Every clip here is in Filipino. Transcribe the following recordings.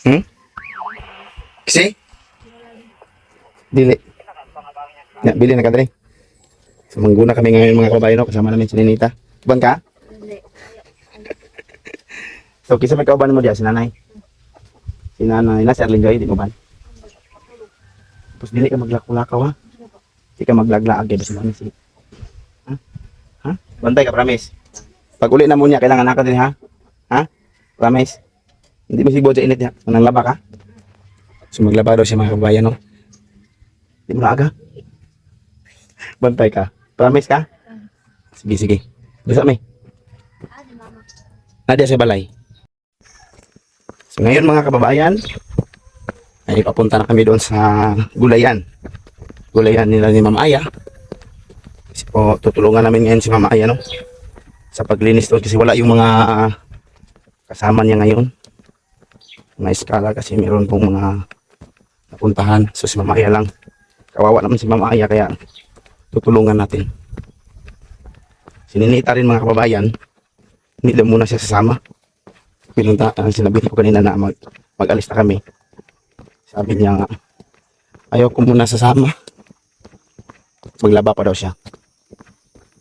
Hmm? Kasi? Dili. Ya, bili na ka dali. So, mangguna kami ngayon mga kababayan, no? Kasama namin si Ninita. Ban ka? So, kisa may kauban mo diya, si nanay. Si nanay, na si Arlene Joy, di mo ban? Tapos dili ka maglakaw-lakaw, ha? Di ka maglaglaag, kaya basta namin si... Ha? Ha? Bantay ka, promise. Pag uli na mo niya, kailangan naka din, ha? Ha? Promise. Hindi mo sigbo dyan init niya. Manang laba ka? So, maglaba daw siya mga kababayan, no? Di mo na aga? Bantay ka. Promise ka? Sige, sige. Basta may. Nadia sa balay. So ngayon mga kababayan, ay papunta na kami doon sa gulayan. Gulayan nila ni Ma'am Aya. Kasi po tutulungan namin ngayon si Ma'am Aya, no? Sa paglinis doon kasi wala yung mga kasama niya ngayon. Mga eskala kasi meron pong mga napuntahan. So si Ma'am Aya lang. Kawawa naman si Ma'am Aya kaya tutulungan natin. Sininita rin mga kababayan, hindi daw muna siya sasama. Sinabi ko kanina na mag-alis na kami. Sabi niya nga, ayaw ko muna sasama. Maglaba pa daw siya.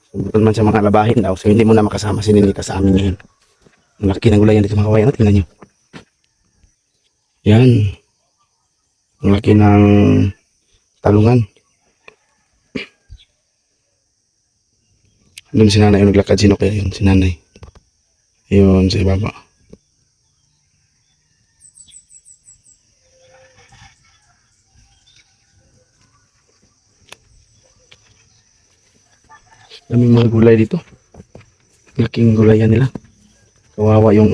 Subukan man siya mga labahin daw. So hindi muna makasama si Ninita sa amin ngayon. Ang laki ng gulayan dito mga kababayan. Tingnan nyo. Yan. Ang laki ng talungan. Doon si nanay yung naglakad. Sino kaya yun? Si nanay. Ayun, sa ibaba. Daming mga gulay dito. Laking gulayan nila. Kawawa yung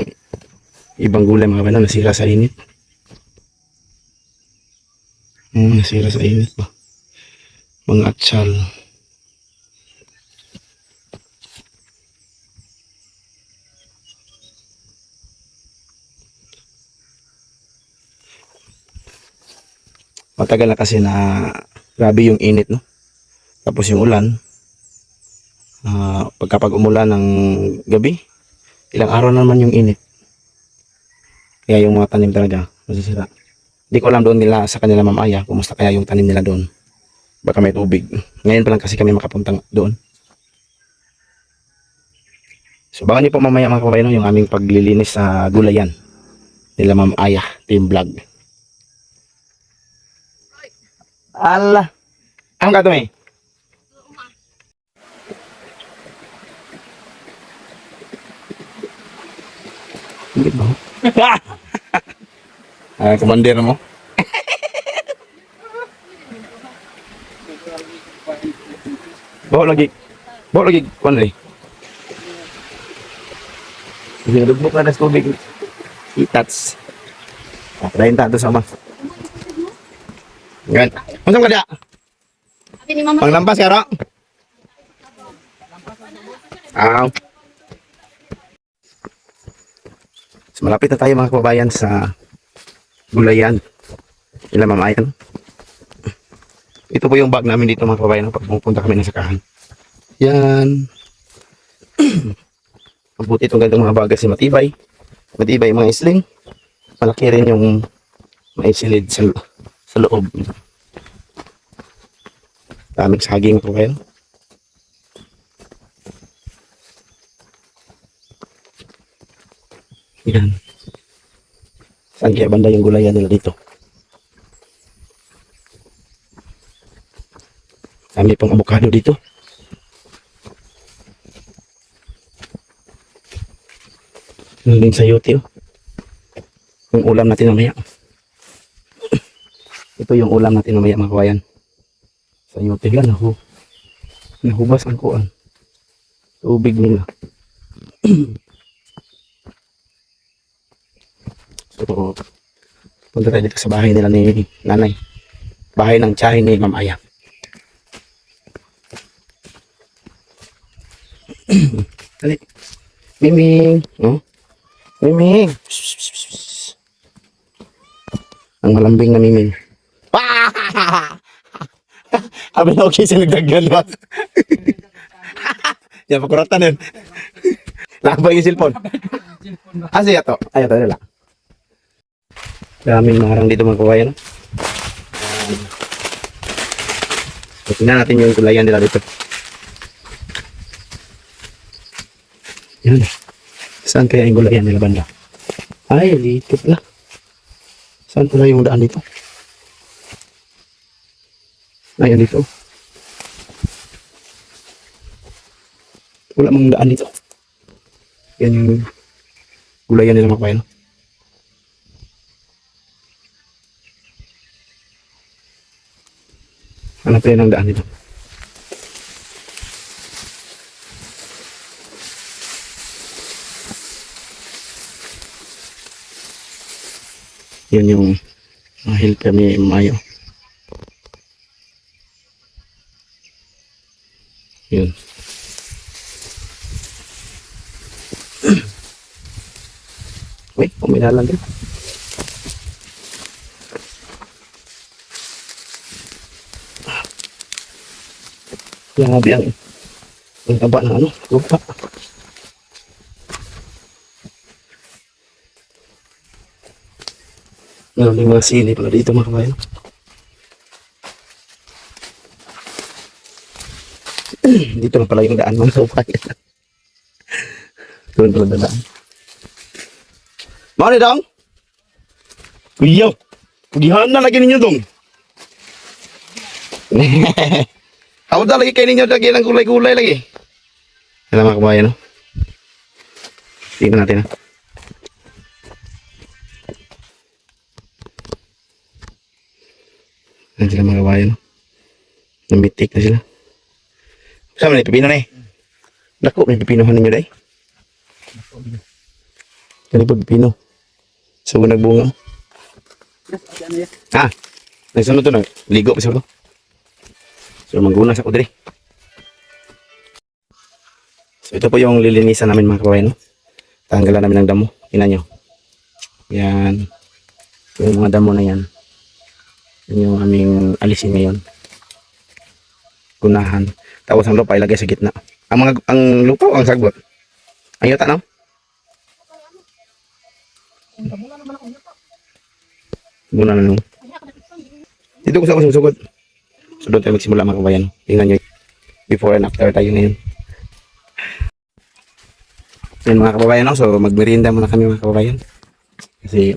ibang gulay mga bana. Nasira sa init. Nasira sa init ba? Mga atsal. Matagal na kasi na grabe yung init, no? Tapos yung ulan, pagkapag umulan ng gabi, ilang araw na naman yung init. Kaya yung mga tanim talaga masisira. Hindi ko alam doon nila sa kanila Ma'am Aya, kumusta kaya yung tanim nila doon. Baka may tubig. Ngayon pa lang kasi kami makapunta doon. So baka niyo po mamaya mga kababayan yung aming paglilinis sa gulayan nila Ma'am Aya, team vlog. Allah. Ang ka to eh? Hindi ba? Commander mo? Bawa lagi. Bawa lagi. Kuan rin. Hindi nadugbok na sa tubig. Itats. Dahin tato sama. Gan. Unsang ka dia? Panglampas ka ro? So, malapit na tayo mga kababayan sa gulayan nila Ma'am Aya. Ito po yung bag namin dito mga kababayan pag pupunta kami ng sakahan. Yan. Mabuti itong gandang mga bagay kasi matibay. Matibay yung mga isling. Malaki rin yung maisilid sa loob. Daming saging po kayo. Yan. Saan kaya banda yung gulayan nila dito? Dami pang avocado dito. Yung sayote, oh. Yung ulam natin mamaya. Ito yung ulam natin mamaya mga kawayan. Sayote yan, nahubas ang kuan. Tubig nila. So, punta tayo dito sa bahay nila ni nanay. Bahay ng tiyahin ni Ma'am Aya. Dali. Miming. No? Miming. Ang malambing na Miming. Abi na okay siya nagdagyan ba? Yan, pakuratan yun. Nakabay yung cellphone. Siya to. Ayaw to, nila. Daming marang dito mga kawayan. So, tingnan natin yung gulayan nila dito. Yan. Saan kaya yung gulayan nila banda? Ay, dito pala. Saan pala yung daan dito? Ay, dito. Wala mong daan dito. Yan yung gulayan nila mga kawayan. Hanap tayo ng daan dito. Yun yung hill kami Mayo. Yun. Wait, pumilalan din. Grabe ang taba ng lupa. Meron yung mga sili pala dito mga kabayan. Dito na pala yung daan mga kabayan. Doon pala daan. Mari dong? Kuya, pugihan na lagi ninyo dong. Ako na lagi kayo ninyo lagi ng gulay-gulay lagi. Alam mga kabayan, no? Tingnan natin, ha? Ayan sila mga kabayan, no? Nambitik na sila. Saan na pipino na eh? Dako, may pipinohan ninyo na eh. Kani po pipino. So, nagbunga. Ha? Nagsunod to na. Ligo pa siya ko. So, maguna sa kudri. So, ito po yung lilinisan namin mga kawain. No? Tanggalan namin ng damo. Tingnan nyo. Yan. Yung mga damo na yan. Yan yung aming alisin ngayon. Gunahan. Tapos ang lupa ilagay sa gitna. Ang lupa o ang sagbot? Ang yuta, no? Muna na nung. Dito ko sa ako susugod. So doon tayo magsimula mga kabayan. Tingnan nyo before and after tayo ngayon. Yan mga kababayan, no? So magmerienda muna kami mga kababayan. Kasi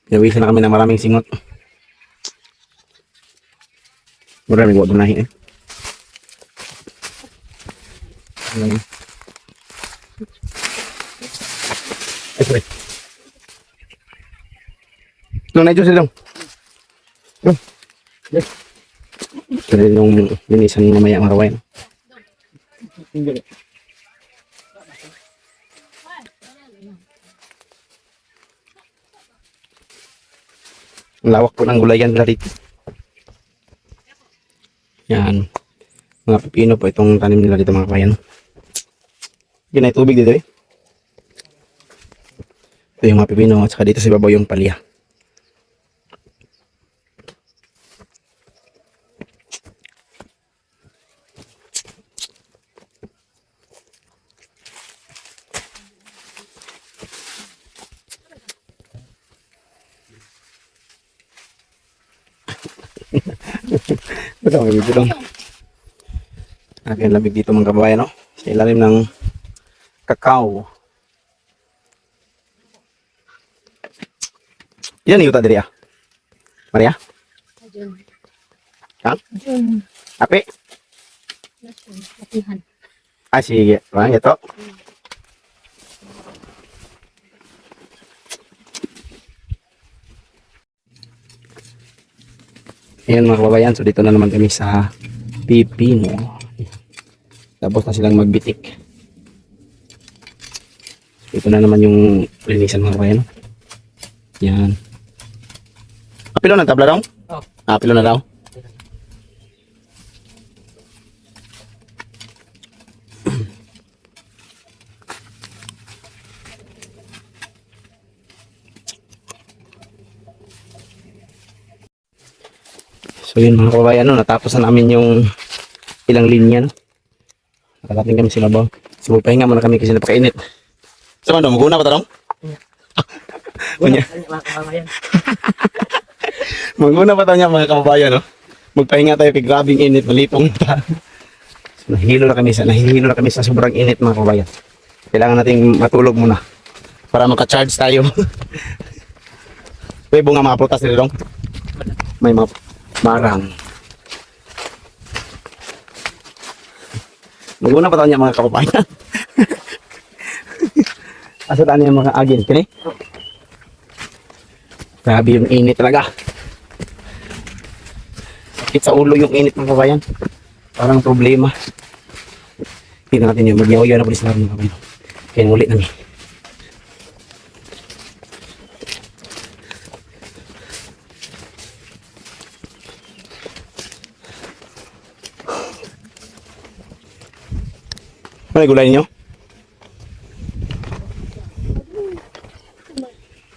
pinawisan na kami ng maraming singot. Maraming huwag gunahin eh. Ay, sorry. Nung na-idyo sila lang. Yes. Ito yung linisan mamaya mga kawain. Ang lawak po ng gulayan nila dito. Yan. Mga pipino po itong tanim nila dito mga kawain. Yan ay tubig dito eh. Ito yung mga pipino at saka dito sa ibabaw yung palya. Ito may video lang. Aking lamig dito mga kababayan, no? Sa ilalim ng kakao. Yan yung diri ah. Maria? Ha? Ape? Ah, sige. Parang ito. Ayan mga kababayan, so dito na naman kami sa pipino. Tapos na silang magbitik. Ito na naman yung linisan mga kababayan. Yan. Apilo na tabla daw? Oh. Apilo na daw? So yun mga kababayan, no, natapos na namin yung ilang linya. No? Nakarating kami sila ba? So pahinga muna kami kasi napakainit. So ano, maguna pa talong? Kunya. Mga kababayan. Maguna pa tayo niya mga kababayan, no? Magpahinga tayo kay grabing init, malipong pa. Nahihilo na kami sa sobrang init mga kababayan. Kailangan nating matulog muna para maka-charge tayo. May bunga mga prutas nila dong. May mga marang. Maguna pa tayo niya mga kababayan. Asa tayo niya mga agin, kini? Grabe yung init talaga. Sakit sa ulo yung init mga kabayan. Parang problema. Hindi natin yung magyaw-yaw na pulis natin mga kabayan. Kaya ulit namin. Ano yung gulay ninyo?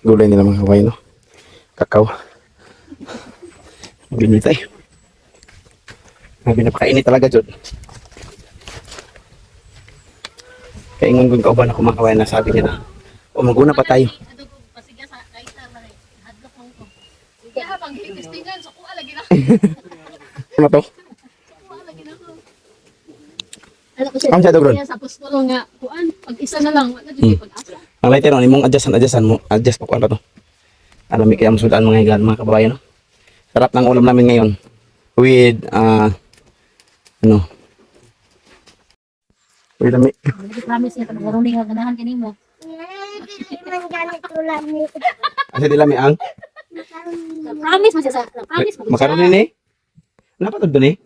Gulay nila mga kabayan, no? Kakao. Maginit tayo. Grabe, napakainit talaga, Jod. Kaya ingon kong kauban ako mga kabayan na sabi niya na, o maguna pa tayo. Ano to? Ang siya dogron. Sa apostolo nga, kuan, pag isa na lang, wala jud pag-asa. Ang lighter, no? Imong adjustan mo. Adjust pa ko ano to. Alam kaya masudaan mga higaan mga kabayan, no? Sarap ng ulam namin ngayon. With, ano? With dami. Promise niya, pag marunong nga ganahan kanimo. Asa di lami ang? Promise mo siya sa, promise mo. Makaroon ni. Napatod doon eh.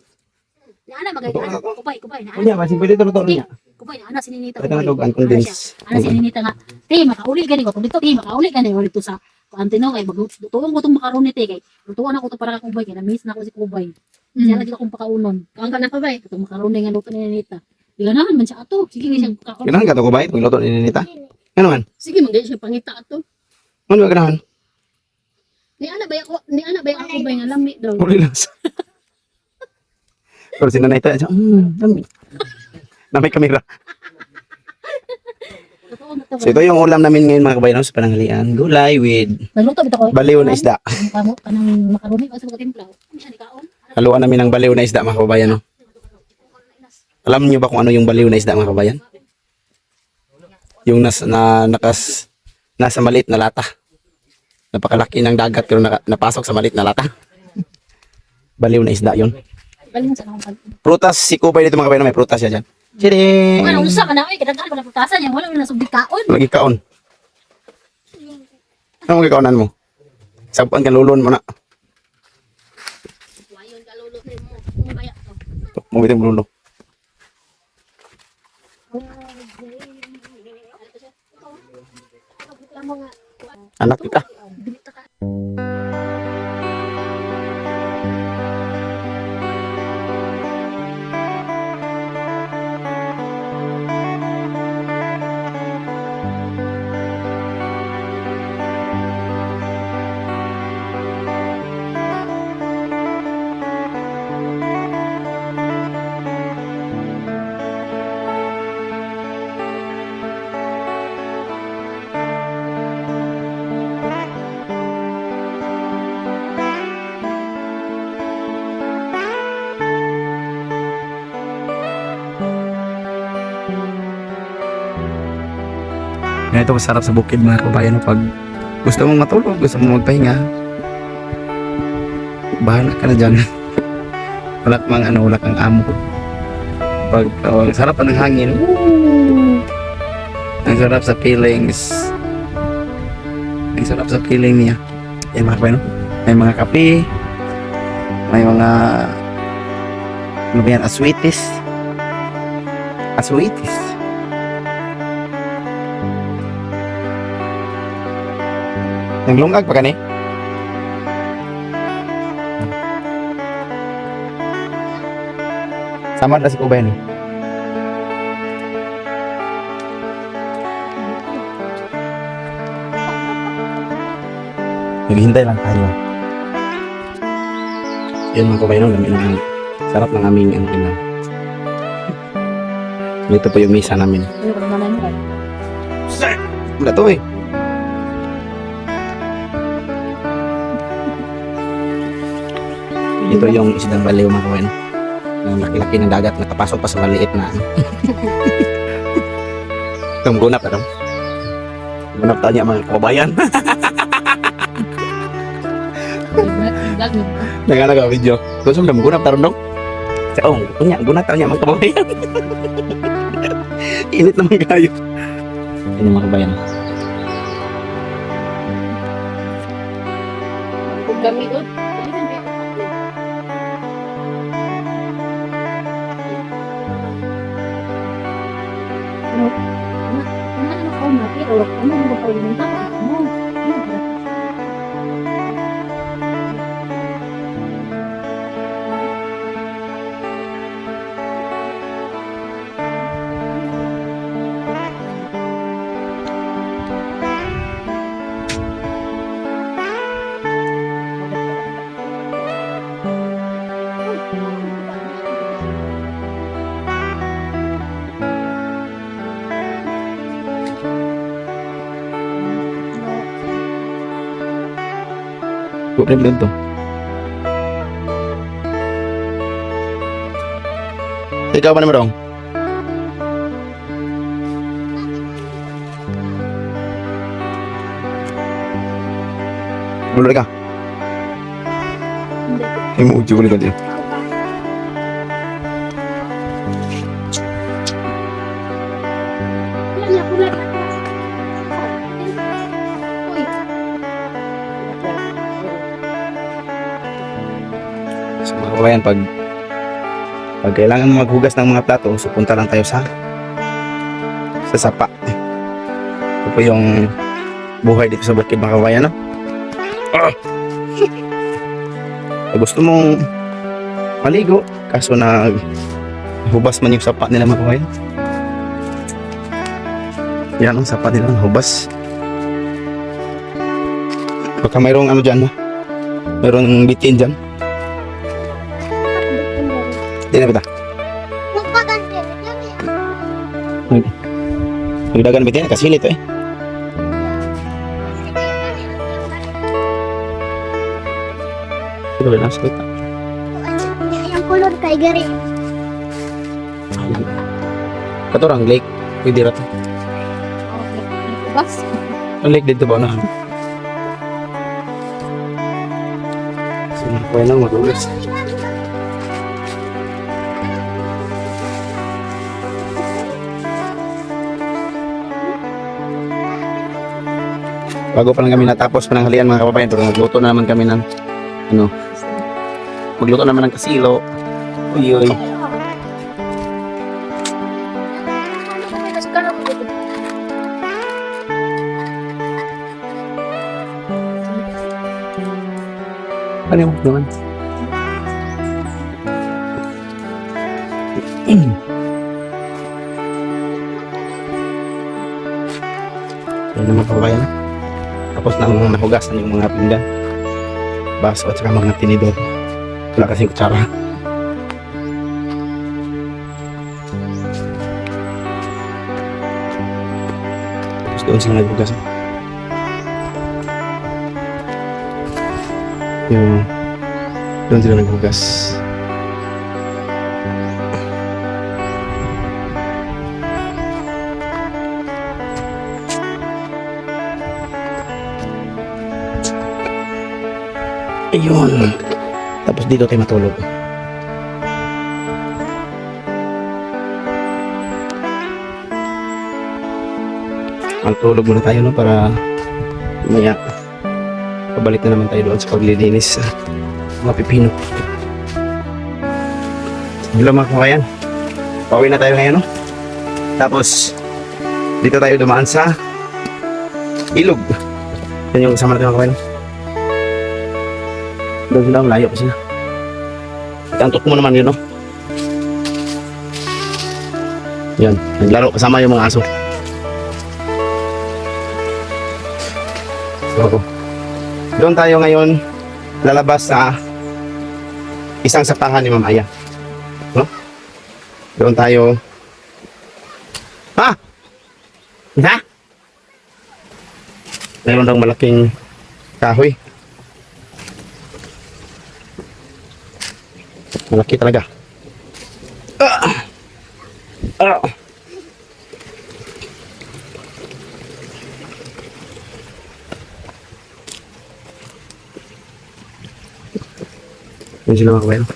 Ana magay ana, kupay na. Kunya, masih pwede turuto niya. Kupay na ana sininita. Ito na to, ang condense. Ana sininita nga. Te makauli gani ko dito, te makauli gani dito sa antino kay maglutuon ko tong makaron ni te kay. Lutuan ako to para ka kubay kay na miss na ako si kubay. Siya lagi akong pakaunon. Kaang ka na kubay, itong makaron nga luto ni Ninita. Ganahan man siya ato. Sige siya kakon. Ganahan ka to ko ba? Itong luto ni Ninita. Ano man? Sige man siya pangita ato. Ano ba ganahan? Ni ana ba ako kubay nga lami daw. Uli lang sa... Pero si Nanay tayo, dami. Na may kamera. So ito yung ulam namin ngayon mga kabayan sa pananghalian. Gulay with Nagluto bitaw ko. baliw na isda. Kamo kanang makaroni o sa mga timplaw. Ani ani kaon. Haluan namin ng baliw na isda mga kabayan. No? Alam niyo ba kung ano yung baliw na isda mga kabayan? Yung nasa maliit na lata. Napakalaki ng dagat pero napasok sa maliit na lata. Baliw na isda yun. Galing sa akong pag. Prutas, si Kubay dito mga kabayan, may prutas siya dyan. Chiding! Ano usa ka na oy kadaghan pa na putasan niya wala na subik kaon. Lagi kaon. Ano mga kaonan mo? Sabuan ka lulon mo na. Wayon ka lolo mo. Baya to. Mubitin mo lulo. Anak kita. Ganito masarap sa bukid mga kabayan pag gusto mong matulog, gusto mong magpahinga. Bahala ka na dyan. Wala kang amo. Pag ang sarap pa ng hangin. Ang sarap sa feelings. Ang sarap sa feeling niya. Yan mga kabayan. May mga kape. May mga ano ba yan? Aswitis. Aswitis. Naglungag pa ka ni? Sama na si Kubay ni. Naghihintay lang tayo. Yan mga Kubay, no? Sarap ng aming ano din. Dito po yung misa namin. Ano ka naman mo? Wala to eh. Ito yung isdang baliw mga kawain. Ang laki-laki ng dagat, nakapasok pa sa maliit na ano. Gunap ka dong. Gunap tayo niya mga kababayan. Vlog mo. Nagana video. Gusto mo gunap taron dong? Sa kunya, gunap tayo niya mga kababayan. Init naman kayo. Ini mga kababayan. Kung kami doon. Problem din to. Ikaw pa naman dong? Mulai ka? Ini mau uji boleh tadi. So, mga kabayan, pag kailangan maghugas ng mga plato, so punta lang tayo sa sapa. Ito po yung buhay dito sa bukid mga kabayan, no? Kung gusto mong maligo, kaso na hubas man yung sapa nila mga kabayan. Yan ang sapa nila, hubas. Baka mayroong ano dyan, no? Mayroong bitin dyan. Di na ba? Nagdagan bitin, kasilit eh. Ito na sakit. Yang kolor kay gari. Katorang lake, pwede rato. Bas. Ang lake dito ba na? Sige, pwede nang magulis. Bago pa lang kami natapos pananghalian mga kababayan, pero nagluto na naman kami ng ano, magluto naman ng kasilo. Uy uy. Ano yung naman? Yan naman kababayan. Tapos na nahugasan yung mga pinggan, baso at saka mga tinidor. Wala kasing kutsara. Tapos doon sila naghugas. Yung doon sila naghugas. Ayun. Tapos dito tayo matulog. Magtulog muna tayo, no, para maya pabalik na naman tayo doon sa paglilinis sa mga pipino. Hello mga kabayan. Pauwi na tayo ngayon, no? Tapos dito tayo dumaan sa ilog. Yan yung kasama natin mga kabayan. Doon sila, malayo pa sila. Ikantok mo naman yun, no? Yan, naglaro kasama yung mga aso. So, doon tayo ngayon lalabas sa isang sapahan ni Ma'am Aya. No? Doon tayo. Ha? Ha? Mayroon daw malaking kahoy. Malaki talaga. Ah! Ah! Yan sila mga kabayan.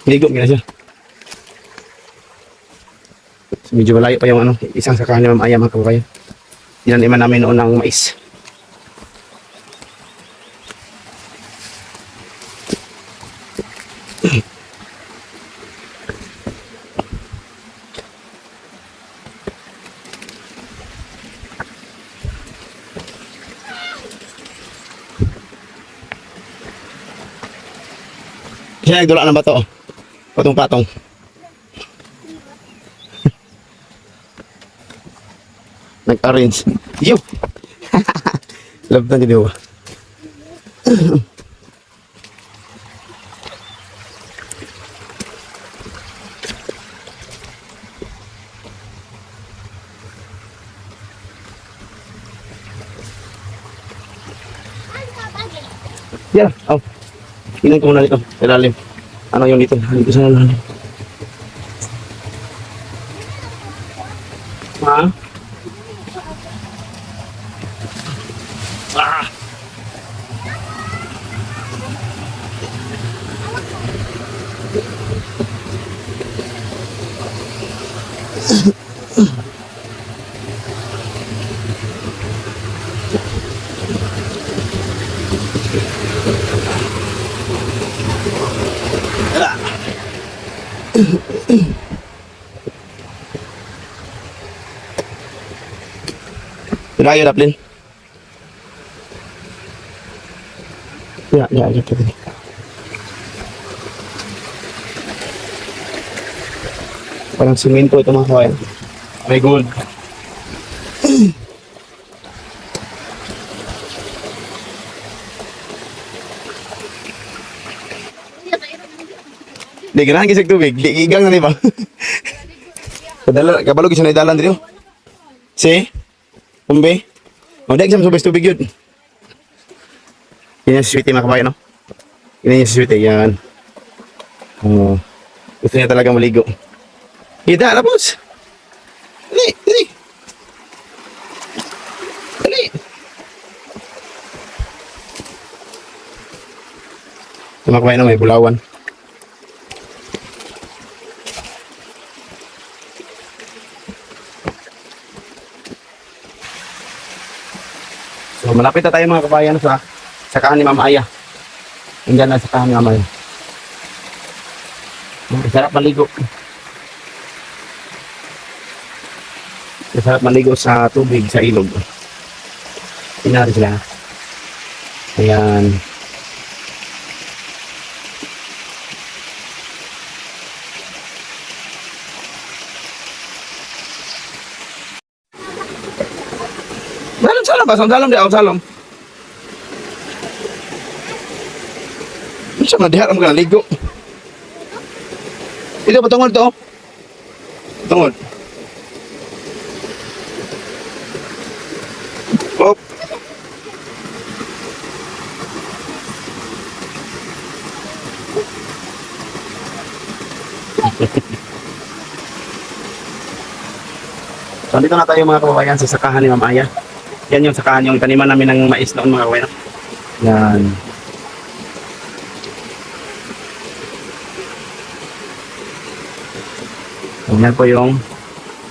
Ligo gina siya. So, medyo malayo pa yung ano, isang sakahan ni Ma'am Aya mga kabayan. Dinaniman namin noon ng mais. Siya nagdula ng bato. Patong-patong. Nag-arrange. Yo! Love na ginawa. Yan. Oh. Tingnan ko muna dito. Ilalim. Ano yung dito? Dito sa lalim. Ha? Ah! Tirayo na, Plin. Ya, gitu. Parang simento ito mga kawayan. May gold. Di ganahan kisig tubig. Di igang na ba? Kabalog isa na idalan dito. Si? Umbe? O, dahil sa subes tubig yun. Yan yung sweetie mga kabayan, no? Yan yung sweetie, yan. Gusto niya talaga maligo. Ida, labos! Dali, dali! Dali! Ito mga kabayan, no? May bulawan. So, malapit na tayo mga kabayan sa sakahan ni Ma'am Aya. Hindi na sakahan ni Ma'am Aya. Sarap maligo. Sarap maligo sa tubig, sa ilog. Pinari sila. Ayan. Salam ba? Salam di ako salam. Siya na diharap ka na ligo. Ito patungod to. Patungod. Op. So dito na tayo mga kababayan sa sakahan ni Ma'am Aya. Yan yung sakahan yung taniman namin ng mais noon mga kababayan. Yan. Yan po yung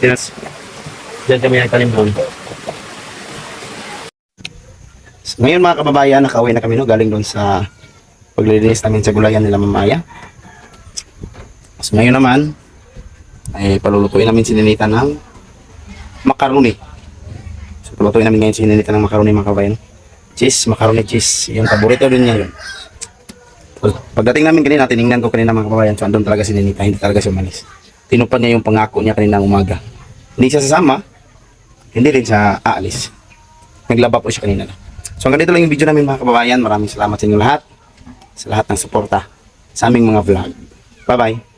dyan kami nagtanim doon. So, ngayon mga kababayan, nakauwi na kami no, galing doon sa paglilinis namin sa gulayan nila Ma'am Aya. So ngayon naman ay palulutuin namin si Ninita ng macaroni. So palulutuin namin ngayon si Ninita ng macaroni mga kababayan. Cheese, macaroni cheese. Yung paborito din niya yun. So, pagdating namin kanina, tinignan ko kanina mga kababayan. So andun talaga si Ninita, hindi talaga siya umalis. Tinupad niya yung pangako niya kanina umaga. Hindi siya sasama, hindi rin siya aalis. Naglaba po siya kanina. So hanggang dito lang yung video namin mga kababayan. Maraming salamat sa inyo lahat. Sa lahat ng suporta sa aming mga vlog. Bye bye.